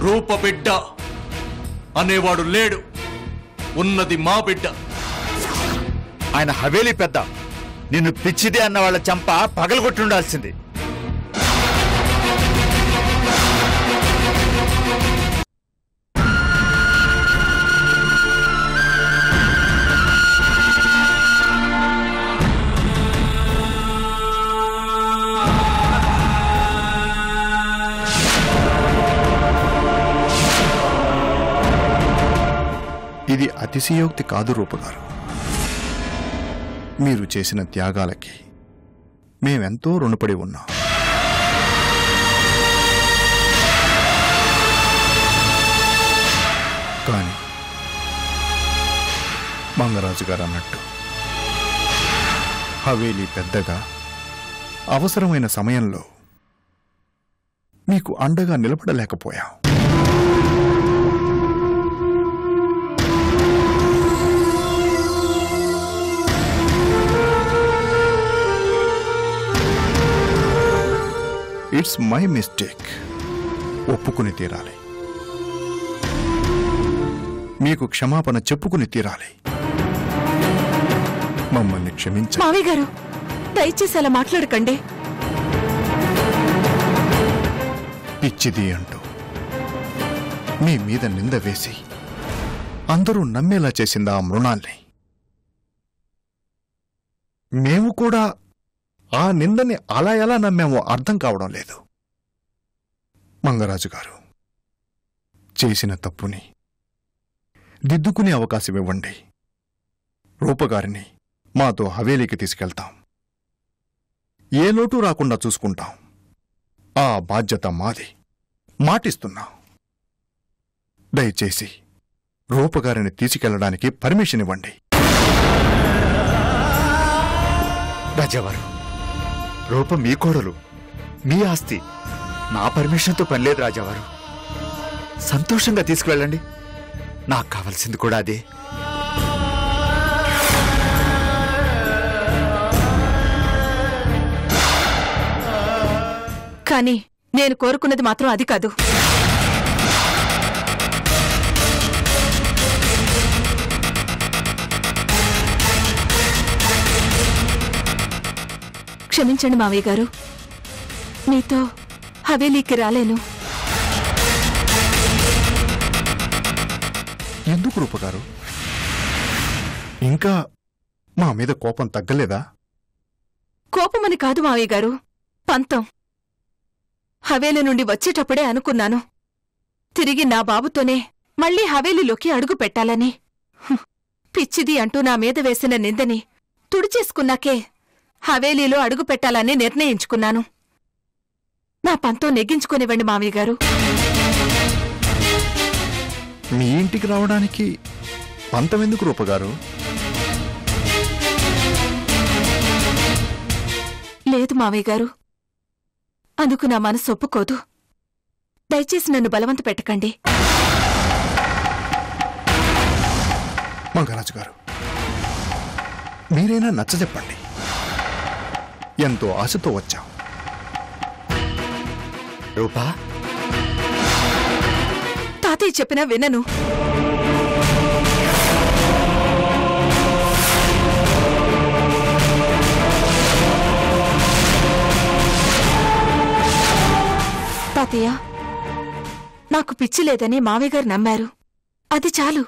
రూప బిడ్డ అనేవాడు లేడు. ఉన్నది మా బిడ్డ. ఆయన హవేలీ పెద్ద. నిన్ను పిచ్చిదే అన్న వాళ్ళ చంప పగలగొట్టుండాల్సింది. ఇది అతిశయోక్తి కాదు రూపగారు. మీరు చేసిన త్యాగాలకి మేమెంతో రుణపడి ఉన్నాం. కానీ మంగరాజు గారు అన్నట్టు హవేలీ పెద్దగా అవసరమైన సమయంలో మీకు అండగా నిలబడలేకపోయాం. It's my mistake. ఒప్పుకుని తీరాలి. మీకు క్షమాపణ చెప్పుకుని తీరాలి. మమ్మల్ని క్షమించండి. మావయ్య గారు, దయచేసి అలా మాట్లాడకండి. పిచ్చిది అంటూ మీ మీద నింద వేసి అందరూ నమ్మేలా చేసింది ఆ మృణాల్ని. మేము కూడా ఆ నిందని అలా ఎలా నమ్మామో అర్థం కావడం లేదు. మంగరాజు గారు, చేసిన తప్పుని దిద్దుకునే అవకాశం ఇవ్వండి. రూపగారిని మాతో హవేలీకి తీసుకెళ్తాం. ఏ లోటు రాకుండా చూసుకుంటాం. ఆ బాధ్యత మాది. మాటిస్తున్నాం. దయచేసి రూపగారిని తీసుకెళ్లడానికి పర్మిషన్ ఇవ్వండి. రాజావారు, రూప మీ కోడలు, మీ ఆస్తి. నా పర్మిషన్తో పనిలేదు రాజావారు. సంతోషంగా తీసుకువెళ్ళండి. నాకు కావాల్సింది కూడా అదే. కానీ నేను కోరుకున్నది మాత్రం అది కాదు. క్షమించండి మావయ్య గారు, మీతో హవేలీకి రాలేను. ఎందుకు రూపగారు? ఇంకా మా మీద కోపం తగ్గలేదా? కోపమని కాదు మావయ్య గారు, పంతం. హవేలీ నుండి వచ్చేటప్పుడే అనుకున్నాను, తిరిగి నా బాబుతోనే మళ్లీ హవేలీలోకి అడుగు పెట్టాలని. పిచ్చిది అంటూ నా మీద వేసిన నిందని తుడిచేసుకున్నాకే హవేలీలో అడుగు పెట్టాలని నిర్ణయించుకున్నాను. నా పంతో నెగ్గించుకునివ్వండి మావయ్య గారు. మీ ఇంటికి రావడానికి పంతమెందుకు రూపగారు? లేదు మావయ్య గారు, అందుకు నా మనసు ఒప్పుకోదు. దయచేసి నన్ను బలవంత పెట్టకండి. మంగరాజు గారు, మీరైనా నచ్చజెప్పండి. ఎంతో ఆశతో వచ్చాం. రూపా, తాతయ్య చెప్పినా వినను. తాతయ్య, నాకు పిచ్చి లేదని మావయ్య గారు నమ్మారు. అది చాలు.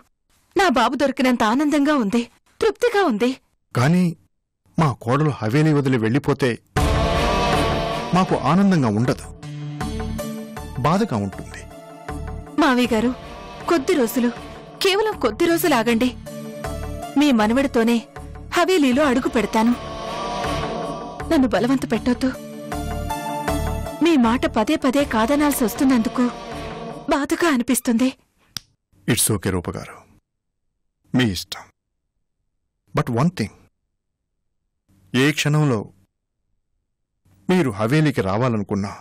నా బాబు దొరికినంత ఆనందంగా ఉంది, తృప్తిగా ఉంది. కానీ మా కోడలు హవేలీ వదిలి వెళ్ళిపోతే మాకు ఆనందంగా ఉండదు, బాధగా ఉంటుంది. మావయ్య గారు, కొద్ది రోజులు, కేవలం కొద్ది రోజులు ఆగండి. మీ మనవడితోనే హవేలీలో అడుగు పెడతాను. నన్ను బలవంత పెట్టొద్దు. మీ మాట పదే పదే కాదనాల్సి వస్తున్నందుకు బాధగా అనిపిస్తుంది. ఇట్స్ ఓకే రూపగారు, మీ ఇష్టం. బట్ వన్ థింగ్, ఏ క్షణంలో మీరు హవేలీకి రావాలనుకున్నా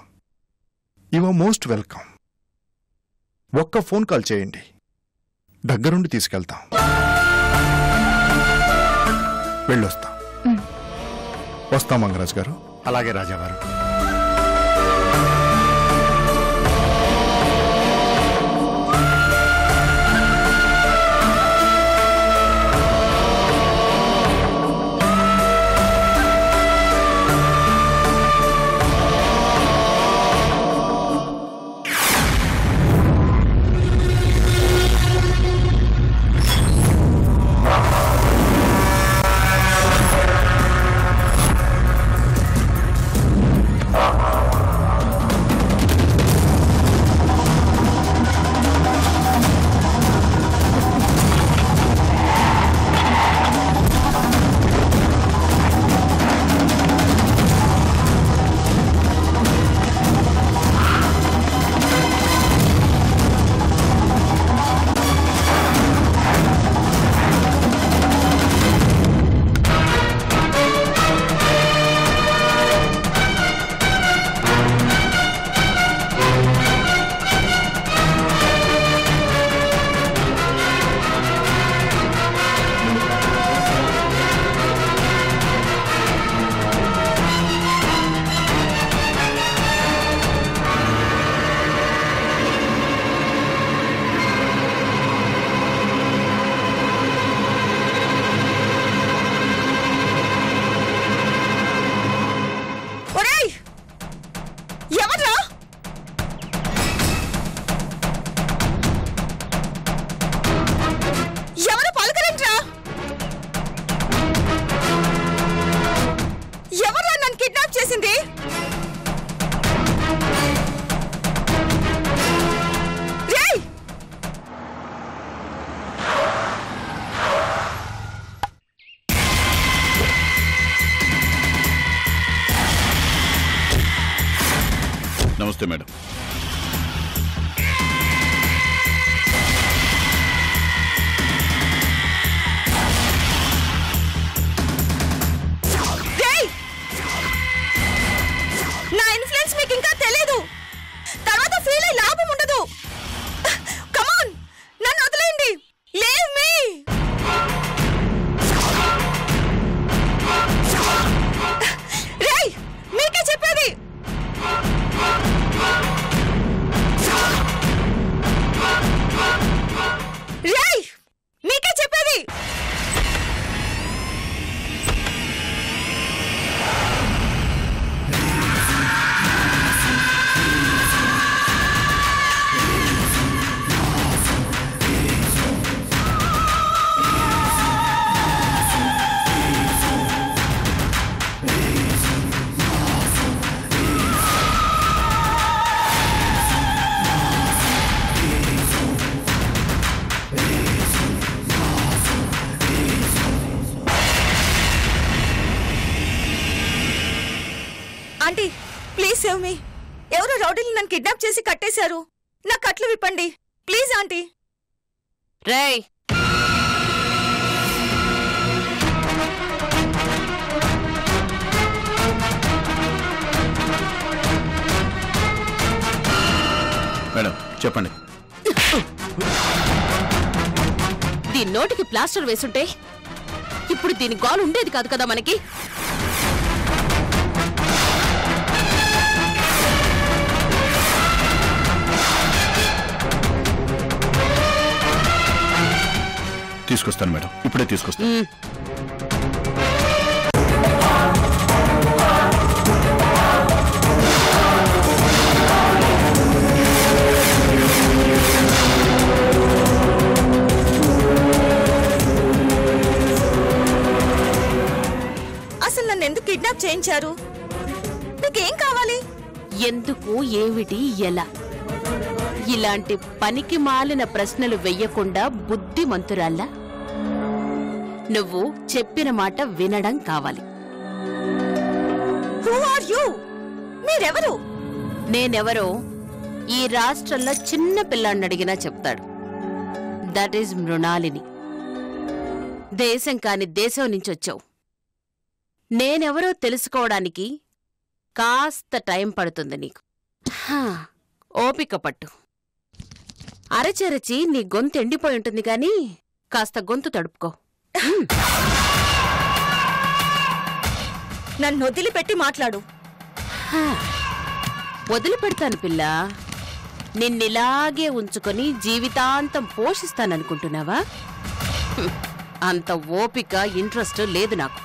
యు ఆర్ మోస్ట్ వెల్కమ్. ఒక్క ఫోన్ కాల్ చేయండి, దగ్గరుండి తీసుకెళ్తాం. వెళ్ళొస్తాం. వస్తాం మంగరాజు గారు. అలాగే రాజావారు. నమస్తే మేడం. నా ఇన్ఫ్లుయెన్స్ మీకు ఇంకా తెలియదు. తర్వాత ఫీల్ అయ్యి లాభం ఉండదు. కమాన్, నన్ను వదిలేయండి. Leave me. రేయ్, మీకే చెప్పేది. రేయ్, మీకే చెప్పేది. Aunty, please save me. ఎవరో రౌడీలు నన్ను కిడ్నాప్ చేసి కట్టేశారు. నా కట్లు విప్పండి ప్లీజ్ ఆంటీ. రేయ్, మేడం చెప్పండి. దీని నోటికి ప్లాస్టర్ వేసుంటే ఇప్పుడు దీని గోల్ ఉండేది కాదు కదా మనకి. తీసుకొస్తాను మేడం, ఇప్పుడే తీసుకొస్తాను. అసలు నన్ను ఎందుకు కిడ్నాప్ చేయించారు? నీకేం కావాలి? ఎందుకు, ఏమిటి, ఎలా? ఇలాంటి పనికి మాలిన ప్రశ్నలు వెయ్యకుండా బుద్ధిమంతురాల్లా నువ్వు చెప్పిన మాట వినడం కావాలి. మీరెవరు? నేనెవరో ఈ రాష్ట్రంలో చిన్న పిల్లాన్ని అడిగినా చెప్తాడు. That is Mrinalini. దేశం కాని దేశం నుంచి వచ్చావు. నేనెవరో తెలుసుకోవడానికి కాస్త టైం పడుతుంది నీకు. ఓపిక పట్టు. అరచెరచి నీ గొంతు ఎండిపోయి ఉంటుంది గాని కాస్త గొంతు తడుపుకో. నన్ను వదిలిపెట్టి మాట్లాడు. వదిలిపెడతాను పిల్ల. నిన్నిలాగే ఉంచుకొని జీవితాంతం పోషిస్తాననుకుంటున్నావా? అంత ఓపిక, ఇంట్రెస్ట్ లేదు నాకు.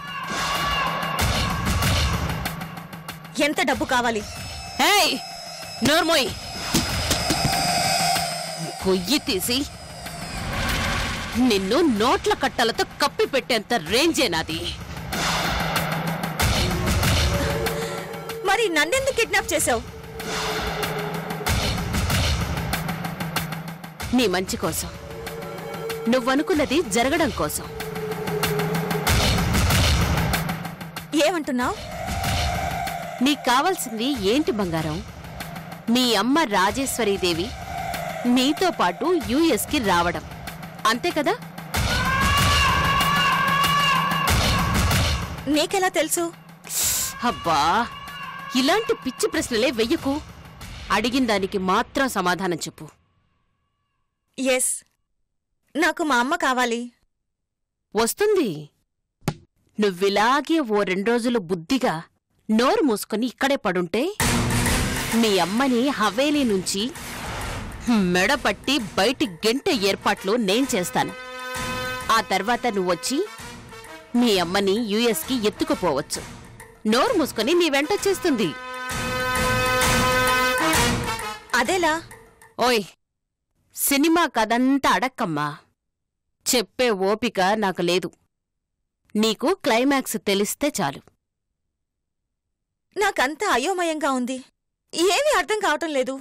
ఎంత డబ్బు కావాలి? ఏయ్, నోర్మోయ్. కొయ్యి తీసి నిన్ను నోట్ల కట్టలతో కప్పి పెట్టేంత రేంజే నాది. మరి నన్నెందుకు కిడ్నాప్ చేశావు? నీ మంచి కోసం, నువ్వనుకున్నది జరగడం కోసం. ఏమంటున్నావు? నీకు కావాల్సింది ఏంటి బంగారం? మీ అమ్మ రాజేశ్వరీదేవి నీతో పాటు యుఎస్కి రావడం, అంతే కదా? నీకెలా తెలుసు? అబ్బా, ఇలాంటి పిచ్చి ప్రశ్నలే వెయ్యకు. అడిగిన దానికి మాత్రం సమాధానం చెప్పు. ఎస్, నాకు మా అమ్మ కావాలి. వస్తుంది. నువ్విలాగే ఓ 2 రోజులు బుద్ధిగా నోరు మూసుకొని ఇక్కడే పడుంటే మీ అమ్మని హవేలీ నుంచి మెడపట్టి బయటి గెంట ఏర్పాట్లు నేను చేస్తాను. ఆ తర్వాత నువ్వొచ్చి మీ అమ్మని యుఎస్కి ఎత్తుకుపోవచ్చు. నోరు మూసుకొని నీ వెంటొచ్చేస్తుంది. అదేలా? ఓయ్, సినిమా కథంతా అడక్కమ్మా. చెప్పే ఓపిక నాకు లేదు. నీకు క్లైమాక్స్ తెలిస్తే చాలు. నాకంతా అయోమయంగా ఉంది. ఏమీ అర్థం కావటం లేదు.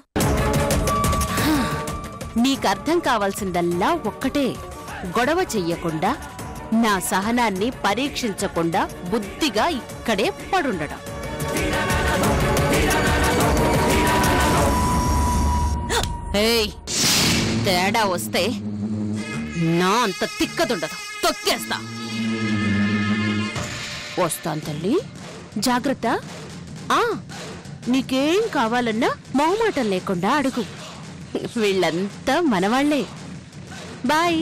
నీకర్థం కావాల్సిందల్లా ఒక్కటే, గొడవ చెయ్యకుండా, నా సహనాన్ని పరీక్షించకుండా బుద్ధిగా ఇక్కడే పడుండడం. ఏయ్, తేడా వస్తే నా అంత తిక్కదుండదు, తొక్కేస్తా. వస్తాను తల్లి, జాగ్రత్త. నీకేం కావాలన్నా మొహమాటం లేకుండా అడుగు. వీళ్ళంతా మనవాళ్లే. బాయ్.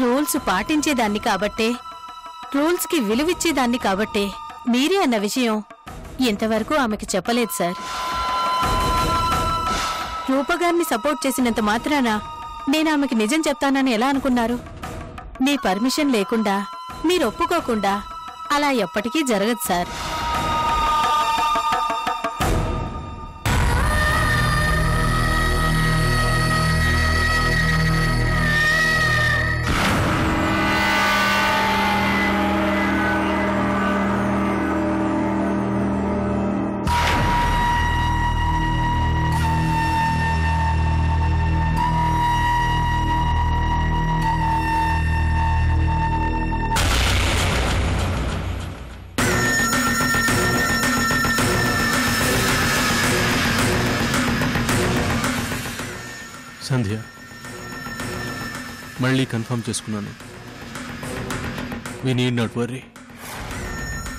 రూల్స్ పాటించేదాన్ని కాబట్టే, రూల్స్ కి విలువిచ్చేదాన్ని కాబట్టే మీరే అన్న విషయం ఇంతవరకు ఆమెకి చెప్పలేదు సార్. రూపగారిని సపోర్ట్ చేసినంత మాత్రాన నేను ఆమెకి నిజం చెప్తానని ఎలా అనుకున్నారు? మీ పర్మిషన్ లేకుండా, మీరు ఒప్పుకోకుండా అలా ఎప్పటికీ జరగదు సార్. సంధ్య, మళ్ళీ కన్ఫర్మ్ చేసుకున్నాను. మీ నీడ్ నాట్ వర్రీ.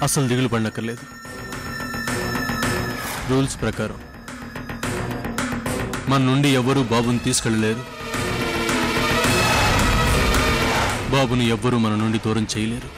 అసలు దిగులు పడనక్కర్లేదు. రూల్స్ ప్రకారం మన నుండి ఎవ్వరూ బాబుని తీసుకెళ్ళలేరు. బాబుని ఎవ్వరూ మన నుండి దూరం చేయలేరు.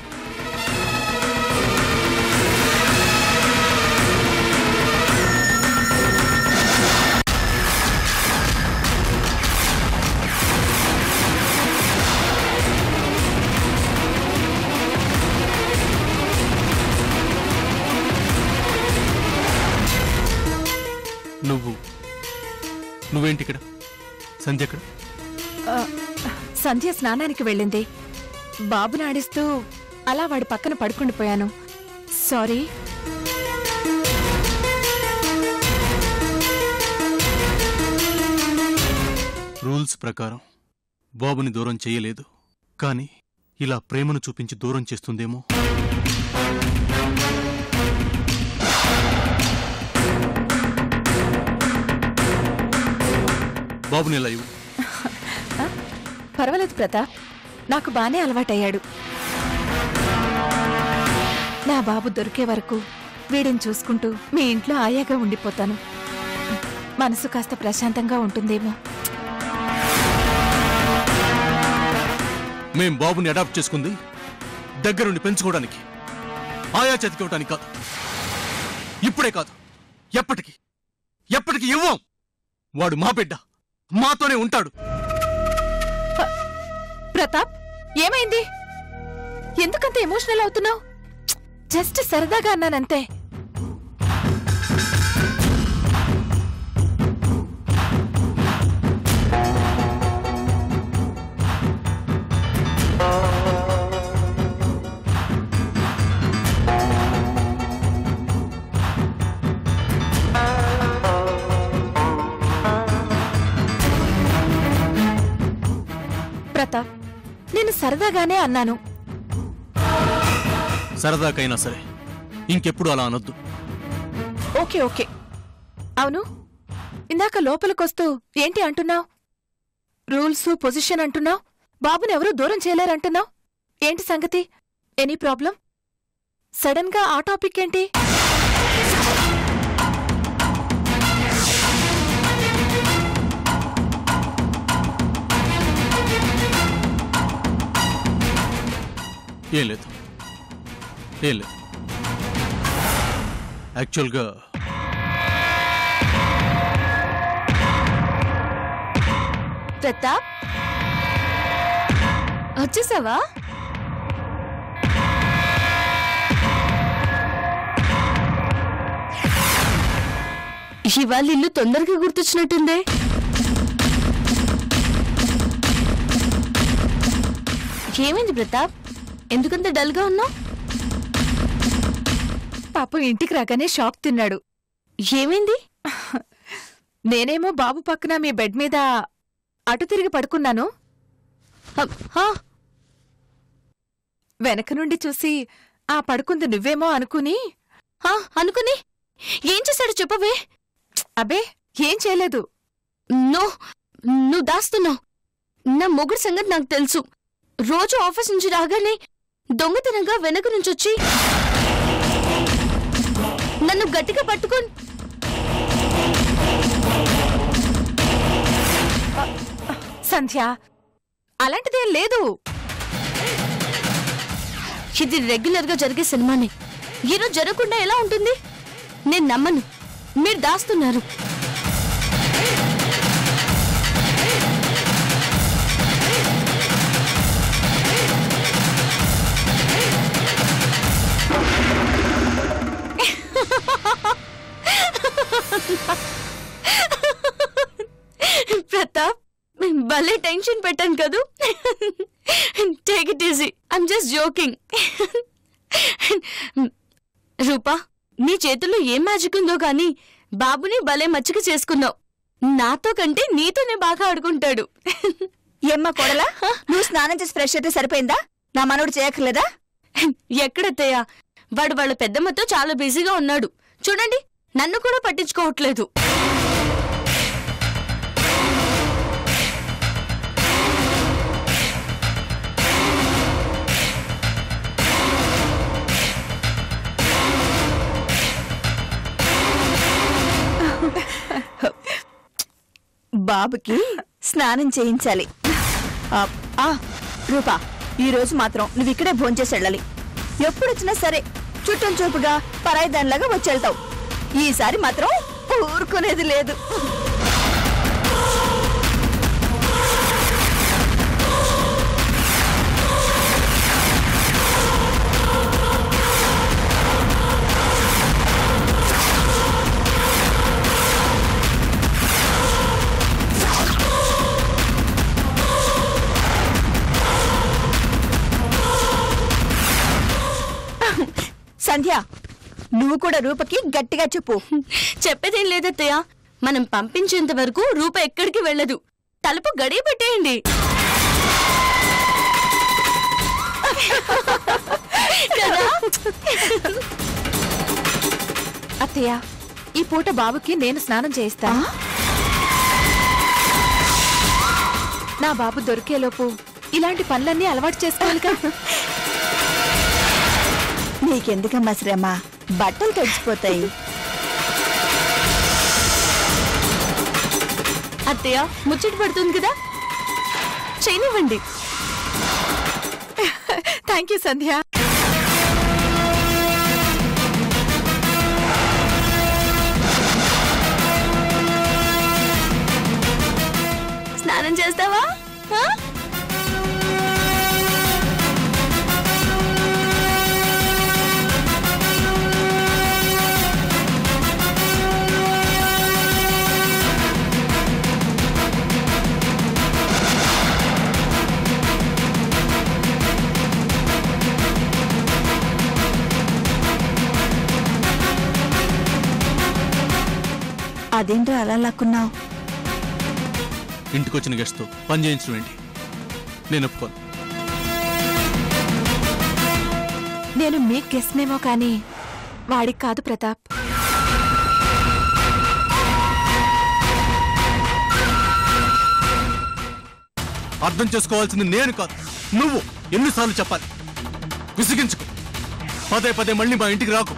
నువ్వేంటి ఇక్కడ? సంధ్య ఎక్కడ? సంధ్య స్నానానికి వెళ్ళింది. బాబుని ఆడిస్తూ అలా వాడి పక్కన పడుకుండిపోయాను. సారీ. రూల్స్ ప్రకారం బాబుని దూరం చేయలేదు, కానీ ఇలా ప్రేమను చూపించి దూరం చేస్తుందేమో. బాబుని ఎలా ఇవ్వు. పర్వాలేదు ప్రతాప్, నాకు బానే అలవాటయ్యాడు. నా బాబు దొరికే వరకు వీడిని చూసుకుంటూ మీ ఇంట్లో ఆయాగా ఉండిపోతాను. మనసు కాస్త ప్రశాంతంగా ఉంటుందేమో. మేం బాబుని అడాప్ట్ చేసుకుంది దగ్గరుండి పెంచుకోవడానికి, ఆయా చతికివ్వడానికి కాదు. ఇప్పుడే కాదు, ఎప్పటికీ ఎప్పటికీ ఇవ్వం. వాడు మా బిడ్డ, మాతోనే ఉంటాడు. ప్రతాప్, ఏమైంది? ఎందుకంత ఎమోషనల్ అవుతున్నావు? జస్ట్ సరదాగా అన్నానంతే. ప్రతాప్, నేను సరదాగానే అన్నాను. సరదాకైనా సరే ఇంకెప్పుడు అలా అనొద్దు. Okay okay. అవును, ఇందాక లోపలికొస్తూ ఏంటి అంటున్నావు? రూల్స్, పొజిషన్ అంటున్నావు. బాబుని ఎవరూ దూరం చేయలేరంటున్నావు. ఏంటి సంగతి? Any problem? సడన్ గా ఆ టాపిక్ ఏంటి? ఏం లేదు, ఏం లేదు. యాక్చువల్గా ప్రతాప్, వచ్చేసావా? ఇవాళ ఇల్లు తొందరగా గుర్తొచ్చినట్టుందే. ఏమైంది ప్రతాప్, ఎందుకంత డల్గా ఉన్నావు? పాపం ఇంటికి రాగానే షాక్ తిన్నాడు. ఏమైంది? నేనేమో బాబు పక్కన మీ బెడ్ మీద అటు తిరిగి పడుకున్నాను. వెనక నుండి చూసి ఆ పడుకుంది నువ్వేమో అనుకుని ఏం చేశాడు చెప్పవే? అబే ఏం చేయలేదు. నువ్వు దాస్తున్నావు. నా మొగుడు సంగతి నాకు తెలుసు. రోజు ఆఫీస్ నుంచి రాగానే దొంగతనంగా వెనక నుంచొచ్చి నన్ను గట్టిగా పట్టుకొని సంధ్య, అలాంటిదేం లేదు. ఇది రెగ్యులర్ గా జరిగే సినిమానే. ఈరోజు జరగకుండా ఎలా ఉంటుంది? నేను నమ్మను. మీరు దాస్తున్నారు. ప్రతాప్, భలే టెన్షన్ పెట్టాను కదూ. Take it easy, I'm just joking. Rupa, నీ చేతుల్లో ఏం మ్యాజిక్ ఉందో గాని బాబుని భలే మచ్చిక చేసుకున్నావు. నాతో కంటే నీతోనే బాగా ఆడుకుంటాడు. ఏమ్మా కొడలా, నువ్వు స్నానం చేసి ఫ్రెష్ అయితే సరిపోయిందా? నా మనోడు చేయక్కర్లేదా? ఎక్కడత్తయ్యా, వాడు వాళ్ళ పెద్దమ్మతో చాలా బిజీగా ఉన్నాడు. చూడండి, నన్ను కూడా పట్టించుకోవట్లేదు. బాబుకి స్నానం చేయించాలి. రూపా, ఈ రోజు మాత్రం నువ్వు ఇక్కడే భోంచేసి వెళ్ళాలి. ఎప్పుడొచ్చినా సరే చుట్టం చూపుగా పరాయి దానిలాగా వచ్చేళ్తావు. ఈసారి మాత్రం ఊరుకునేది లేదు. సంధ్య, నువ్వు కూడా రూపకి గట్టిగా చెప్పు. చెప్పేదేం లేదత్తయ్య, మనం పంపించేంత వరకు రూప ఎక్కడికి వెళ్ళదు. తలుపు గడియ పెట్టేయండి. అత్తయ్య, ఈ పూట బాబుకి నేను స్నానం చేయిస్తాను. నా బాబు దొరికేలోపు ఇలాంటి పనులన్నీ అలవాటు చేసుకోవాలిగా. నీకెందుకమ్మా శ్రమ, బట్టలు తడిచిపోతాయి. అత్తయ్య, ముచ్చట పడుతుంది కదా, చేయనివ్వండి. థ్యాంక్ యూ సంధ్య. స్నానం చేస్తావా? అదేంట్రా అలా లాక్కున్నావు? ఇంటికొచ్చిన గెస్ట్తో పని చేయించడం ఏంటి? నేను ఒప్పుకోను. నేను మీకు గెస్ట్నేమో కానీ వాడికి కాదు ప్రతాప్. అర్థం చేసుకోవాల్సింది నేను కాదు, నువ్వు. ఎన్నిసార్లు చెప్పాలి? విసిగించుకో. పదే పదే మళ్ళీ మా ఇంటికి రాకు.